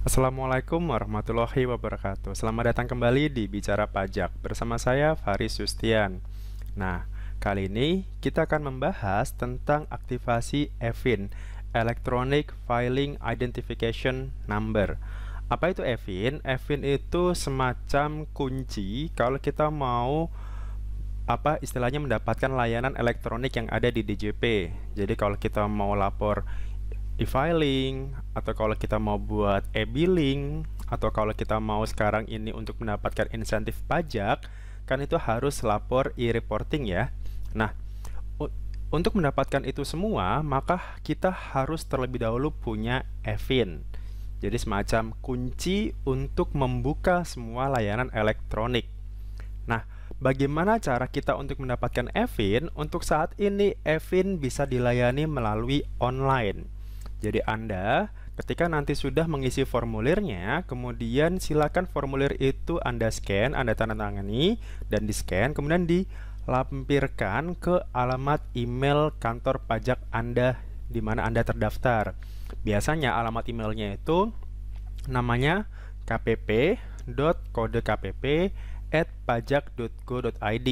Assalamualaikum warahmatullahi wabarakatuh. Selamat datang kembali di Bicara Pajak bersama saya Faris Sustian. Nah, kali ini kita akan membahas tentang aktivasi EFIN, Electronic Filing Identification Number. Apa itu EFIN? EFIN itu semacam kunci kalau kita mau istilahnya mendapatkan layanan elektronik yang ada di DJP. Jadi kalau kita mau lapor e-filing, atau kalau kita mau buat e-billing, atau kalau kita mau sekarang ini untuk mendapatkan insentif pajak, kan itu harus lapor e-reporting ya. Nah, untuk mendapatkan itu semua, maka kita harus terlebih dahulu punya EFIN. Jadi semacam kunci untuk membuka semua layanan elektronik. Nah, bagaimana cara kita untuk mendapatkan EFIN? Untuk saat ini, EFIN bisa dilayani melalui online. Jadi Anda ketika nanti sudah mengisi formulirnya, kemudian silakan formulir itu Anda scan, Anda tanda tangani, dan di-scan, kemudian dilampirkan ke alamat email kantor pajak Anda di mana Anda terdaftar. Biasanya alamat emailnya itu namanya kpp.kodekpp@pajak.go.id.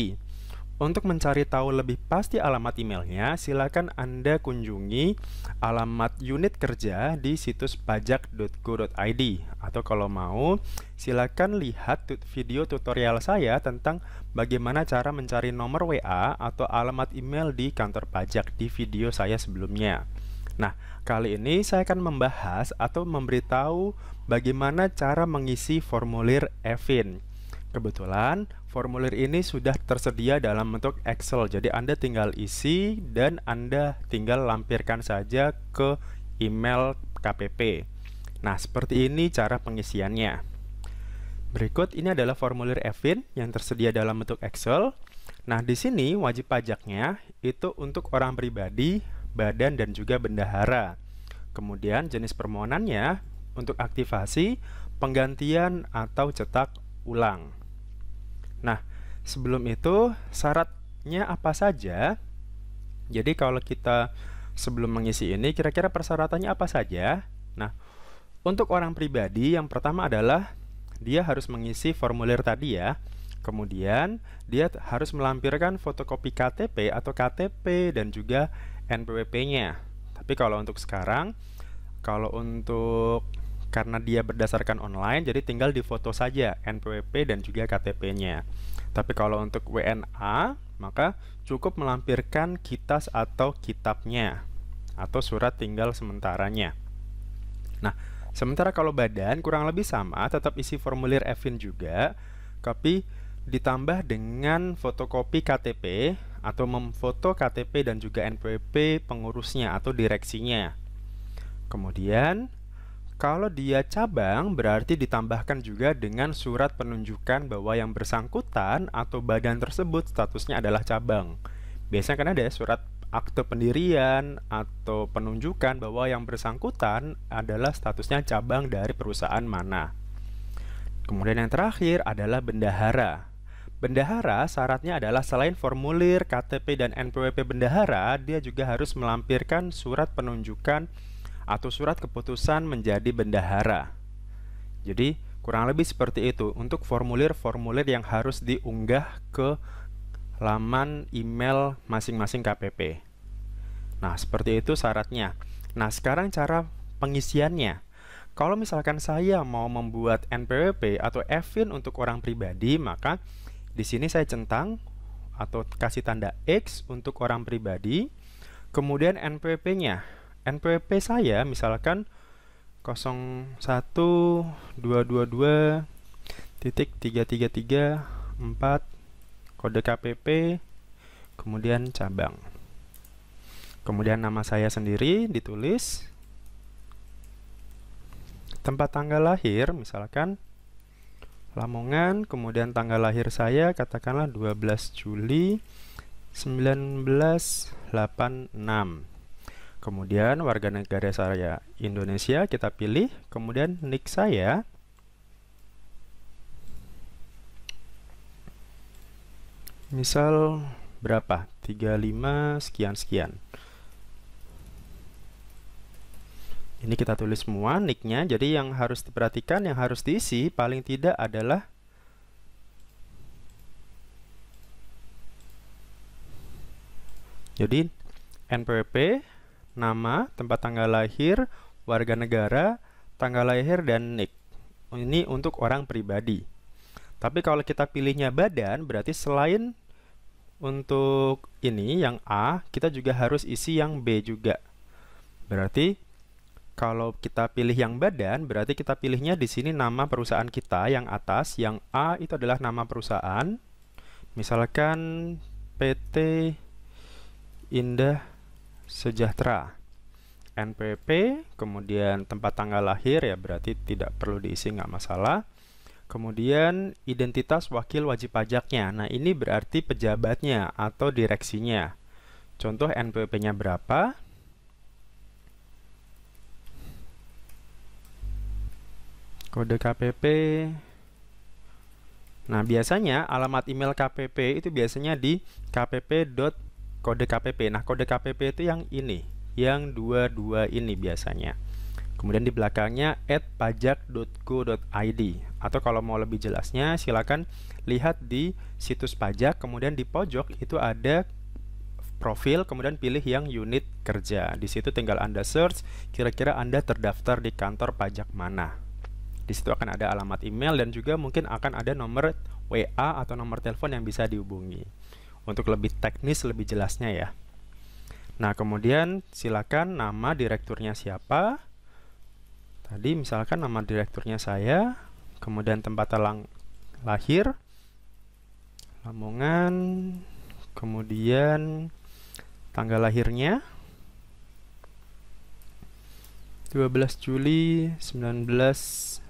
Untuk mencari tahu lebih pasti alamat emailnya, silakan Anda kunjungi alamat unit kerja di situs pajak.go.id. Atau kalau mau, silakan lihat video tutorial saya tentang bagaimana cara mencari nomor WA atau alamat email di kantor pajak di video saya sebelumnya. Nah, kali ini saya akan membahas atau memberitahu bagaimana cara mengisi formulir EFIN. Kebetulan formulir ini sudah tersedia dalam bentuk Excel, jadi Anda tinggal isi dan Anda tinggal lampirkan saja ke email KPP. Nah, seperti ini cara pengisiannya. Berikut ini adalah formulir EFIN yang tersedia dalam bentuk Excel. Nah, di sini wajib pajaknya itu untuk orang pribadi, badan, dan juga bendahara. Kemudian jenis permohonannya untuk aktivasi, penggantian, atau cetak ulang. Nah, sebelum itu syaratnya apa saja? Jadi kalau kita sebelum mengisi ini, kira-kira persyaratannya apa saja? Nah, untuk orang pribadi yang pertama adalah dia harus mengisi formulir tadi ya. Kemudian dia harus melampirkan fotokopi KTP atau KTP dan juga NPWP-nya. Tapi kalau untuk sekarang, kalau untuk karena dia berdasarkan online, jadi tinggal difoto saja NPWP dan juga KTP-nya. Tapi kalau untuk WNA, maka cukup melampirkan kitas atau kitabnya, atau surat tinggal sementaranya. Nah, sementara kalau badan kurang lebih sama, tetap isi formulir EFIN juga, tapi ditambah dengan fotokopi KTP, atau memfoto KTP dan juga NPWP pengurusnya atau direksinya. Kemudian, kalau dia cabang, berarti ditambahkan juga dengan surat penunjukan bahwa yang bersangkutan atau badan tersebut statusnya adalah cabang. Biasanya kan ada surat akte pendirian atau penunjukan bahwa yang bersangkutan adalah statusnya cabang dari perusahaan mana. Kemudian yang terakhir adalah bendahara. Bendahara syaratnya adalah selain formulir KTP dan NPWP bendahara, dia juga harus melampirkan surat penunjukan atau surat keputusan menjadi bendahara. Jadi kurang lebih seperti itu untuk formulir-formulir yang harus diunggah ke laman email masing-masing KPP. Nah, seperti itu syaratnya. Nah, sekarang cara pengisiannya. Kalau misalkan saya mau membuat NPWP atau EFIN untuk orang pribadi, maka di sini saya centang atau kasih tanda X untuk orang pribadi, kemudian NPWP-nya. NPWP saya misalkan 0122233334 kode KPP, kemudian cabang. Kemudian nama saya sendiri ditulis, tempat tanggal lahir misalkan Lamongan, kemudian tanggal lahir saya katakanlah 12 Juli 1986. Kemudian warga negara saya Indonesia kita pilih, kemudian NIK saya. Misal berapa? 35 sekian-sekian. Ini kita tulis semua nicknya. Jadi yang harus diperhatikan, yang harus diisi paling tidak adalah jadi NPWP, nama, tempat tanggal lahir, warga negara, tanggal lahir, dan nick. Ini untuk orang pribadi. Tapi kalau kita pilihnya badan, berarti selain untuk ini yang A, kita juga harus isi yang B juga. Berarti kalau kita pilih yang badan, berarti kita pilihnya di sini nama perusahaan kita yang atas, yang A itu adalah nama perusahaan. Misalkan PT Indah Sejahtera. NPWP, kemudian tempat tanggal lahir ya berarti tidak perlu diisi, nggak masalah. Kemudian identitas wakil wajib pajaknya. Nah, ini berarti pejabatnya atau direksinya. Contoh NPWP-nya berapa? Kode KPP. Nah, biasanya alamat email KPP itu biasanya di kpp.kode KPP. Nah, kode KPP itu yang ini, yang 22 ini biasanya. Kemudian di belakangnya @pajak.go.id. Atau kalau mau lebih jelasnya, silakan lihat di situs pajak, kemudian di pojok itu ada profil, kemudian pilih yang unit kerja. Di situ tinggal Anda search, kira-kira Anda terdaftar di kantor pajak mana. Di situ akan ada alamat email dan juga mungkin akan ada nomor WA atau nomor telepon yang bisa dihubungi. Untuk lebih teknis, lebih jelasnya ya. Nah, kemudian silakan nama direkturnya siapa. Tadi misalkan nama direkturnya saya, kemudian tempat lahir, Lamongan, kemudian tanggal lahirnya 12 Juli 1986,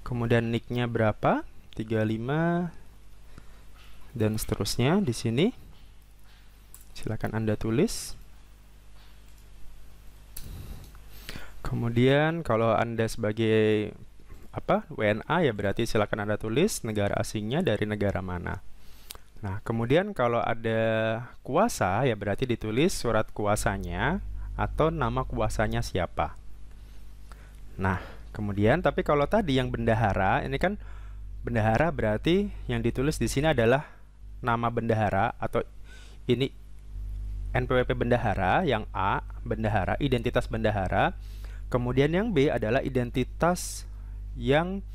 kemudian nicknya berapa, 35, dan seterusnya di sini. Silakan Anda tulis. Kemudian kalau Anda sebagai WNA ya berarti silakan Anda tulis negara asingnya dari negara mana. Nah, kemudian kalau ada kuasa ya berarti ditulis surat kuasanya atau nama kuasanya siapa. Nah, kemudian tapi kalau tadi yang bendahara, ini kan bendahara berarti yang ditulis di sini adalah nama bendahara atau ini NPWP bendahara, yang A bendahara, identitas bendahara. Kemudian yang B adalah identitas yang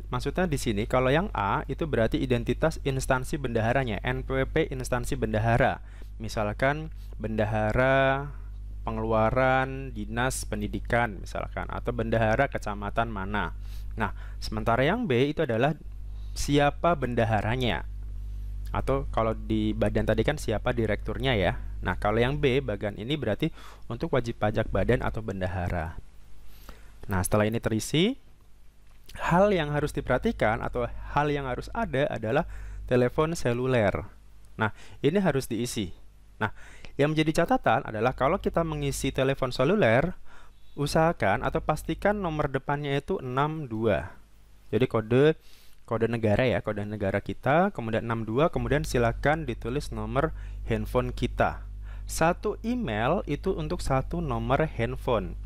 maksudnya di sini kalau yang A itu berarti identitas instansi bendaharanya, NPWP instansi bendahara. Misalkan bendahara pengeluaran dinas pendidikan misalkan, atau bendahara kecamatan mana. Nah, sementara yang B itu adalah siapa bendaharanya, atau kalau di badan tadi kan siapa direkturnya ya. Nah, kalau yang B bagian ini berarti untuk wajib pajak badan atau bendahara. Nah, setelah ini terisi, hal yang harus diperhatikan atau hal yang harus ada adalah telepon seluler. Nah, ini harus diisi. Nah, yang menjadi catatan adalah kalau kita mengisi telepon seluler, usahakan atau pastikan nomor depannya itu 62. Jadi kode negara ya, kode negara kita, kemudian 62, kemudian silakan ditulis nomor handphone kita. Satu email itu untuk satu nomor handphone,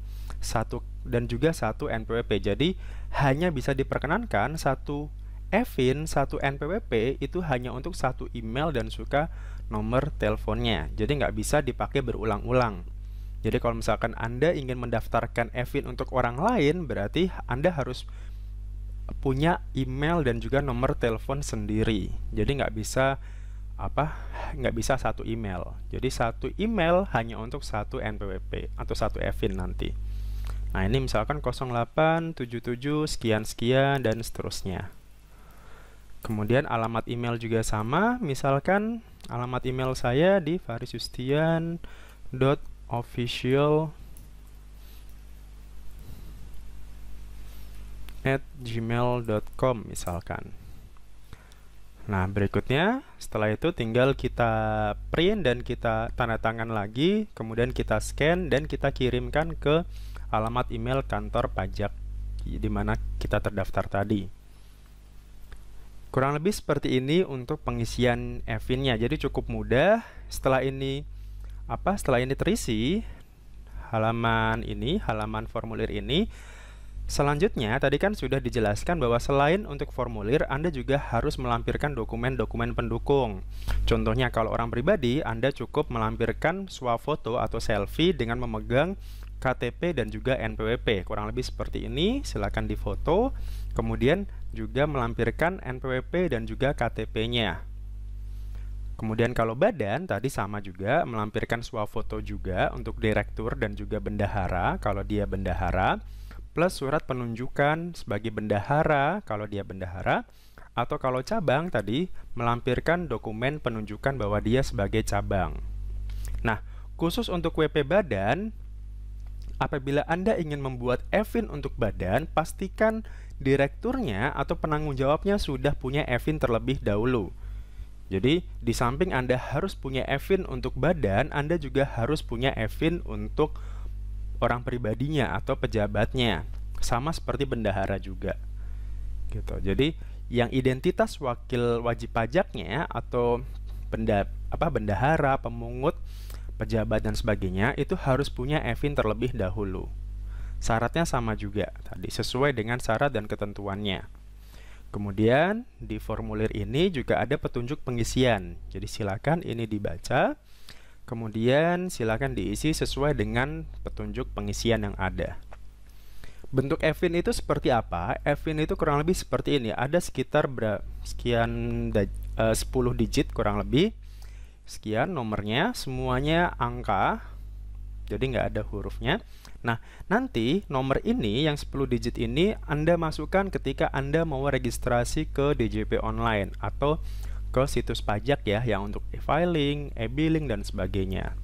dan juga satu NPWP. Jadi hanya bisa diperkenankan satu EVIN, satu NPWP itu hanya untuk satu email dan suka nomor teleponnya. Jadi nggak bisa dipakai berulang-ulang. Jadi kalau misalkan Anda ingin mendaftarkan EVIN untuk orang lain, berarti Anda harus punya email dan juga nomor telepon sendiri. Jadi nggak bisa satu email. Jadi satu email hanya untuk satu NPWP atau satu EVIN nanti. Nah, ini misalkan 0877 sekian-sekian dan seterusnya. Kemudian alamat email juga sama. Misalkan alamat email saya di farisustian.official@gmail.com misalkan. Nah, berikutnya setelah itu tinggal kita print dan kita tanda tangan lagi, kemudian kita scan dan kita kirimkan ke alamat email kantor pajak di mana kita terdaftar tadi. Kurang lebih seperti ini untuk pengisian EVIN-nya. Jadi cukup mudah. Setelah ini terisi, halaman formulir ini. Selanjutnya, tadi kan sudah dijelaskan bahwa selain untuk formulir, Anda juga harus melampirkan dokumen-dokumen pendukung. Contohnya, kalau orang pribadi, Anda cukup melampirkan swafoto atau selfie dengan memegang KTP dan juga NPWP. Kurang lebih seperti ini, silakan difoto. Kemudian juga melampirkan NPWP dan juga KTP-nya. Kemudian kalau badan, tadi sama juga, melampirkan swafoto juga untuk direktur dan juga bendahara, kalau dia bendahara, plus surat penunjukan sebagai bendahara kalau dia bendahara, atau kalau cabang tadi melampirkan dokumen penunjukan bahwa dia sebagai cabang. Nah, khusus untuk WP badan, apabila Anda ingin membuat EVIN untuk badan, pastikan direkturnya atau penanggung jawabnya sudah punya EVIN terlebih dahulu. Jadi, di samping Anda harus punya EVIN untuk badan, Anda juga harus punya EVIN untuk orang pribadinya atau pejabatnya, sama seperti bendahara juga gitu. Jadi yang identitas wakil wajib pajaknya atau bendahara, pemungut, pejabat dan sebagainya itu harus punya EVIN terlebih dahulu. Syaratnya sama juga tadi, sesuai dengan syarat dan ketentuannya. Kemudian di formulir ini juga ada petunjuk pengisian. Jadi silakan ini dibaca. Kemudian silakan diisi sesuai dengan petunjuk pengisian yang ada. Bentuk EVIN itu seperti apa? EVIN itu kurang lebih seperti ini. Ada sekitar sekian 10 digit kurang lebih. Sekian nomornya, semuanya angka. Jadi nggak ada hurufnya. Nah, nanti nomor ini yang 10 digit ini Anda masukkan ketika Anda mau registrasi ke DJP online atau ke situs pajak ya, yang untuk e-filing, e-billing, dan sebagainya.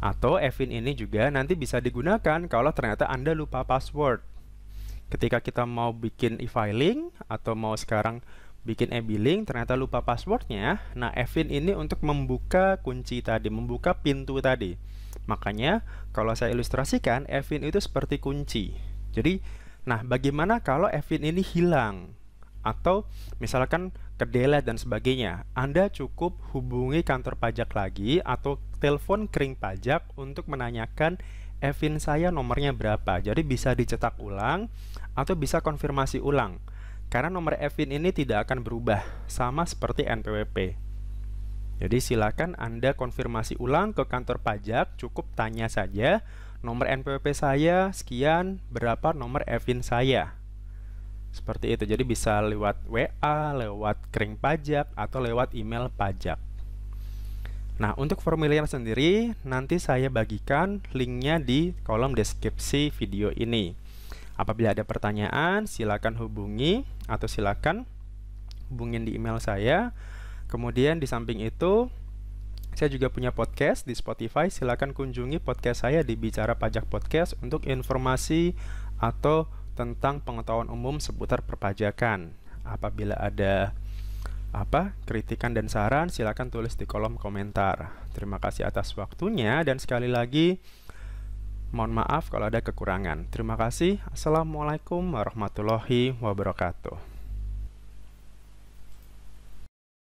Atau EVIN ini juga nanti bisa digunakan kalau ternyata Anda lupa password. Ketika kita mau bikin e-filing atau mau sekarang bikin e-billing, ternyata lupa passwordnya, nah EVIN ini untuk membuka kunci tadi, membuka pintu tadi. Makanya kalau saya ilustrasikan, EVIN itu seperti kunci. Jadi, nah bagaimana kalau EVIN ini hilang? Atau misalkan ke-delete dan sebagainya, Anda cukup hubungi kantor pajak lagi atau telepon kering pajak untuk menanyakan EVIN saya nomornya berapa. Jadi bisa dicetak ulang atau bisa konfirmasi ulang. Karena nomor EVIN ini tidak akan berubah, sama seperti NPWP. Jadi silakan Anda konfirmasi ulang ke kantor pajak, cukup tanya saja, nomor NPWP saya sekian, berapa nomor EVIN saya. Seperti itu, jadi bisa lewat WA, lewat kering pajak, atau lewat email pajak. Nah, untuk formulir sendiri, nanti saya bagikan linknya di kolom deskripsi video ini. Apabila ada pertanyaan, silakan hubungi, atau silakan hubungin di email saya. Kemudian di samping itu, saya juga punya podcast di Spotify. Silakan kunjungi podcast saya di Bicara Pajak Podcast untuk informasi atau tentang pengetahuan umum seputar perpajakan. Apabila ada kritikan dan saran, silakan tulis di kolom komentar. Terima kasih atas waktunya dan sekali lagi mohon maaf kalau ada kekurangan. Terima kasih. Assalamualaikum warahmatullahi wabarakatuh.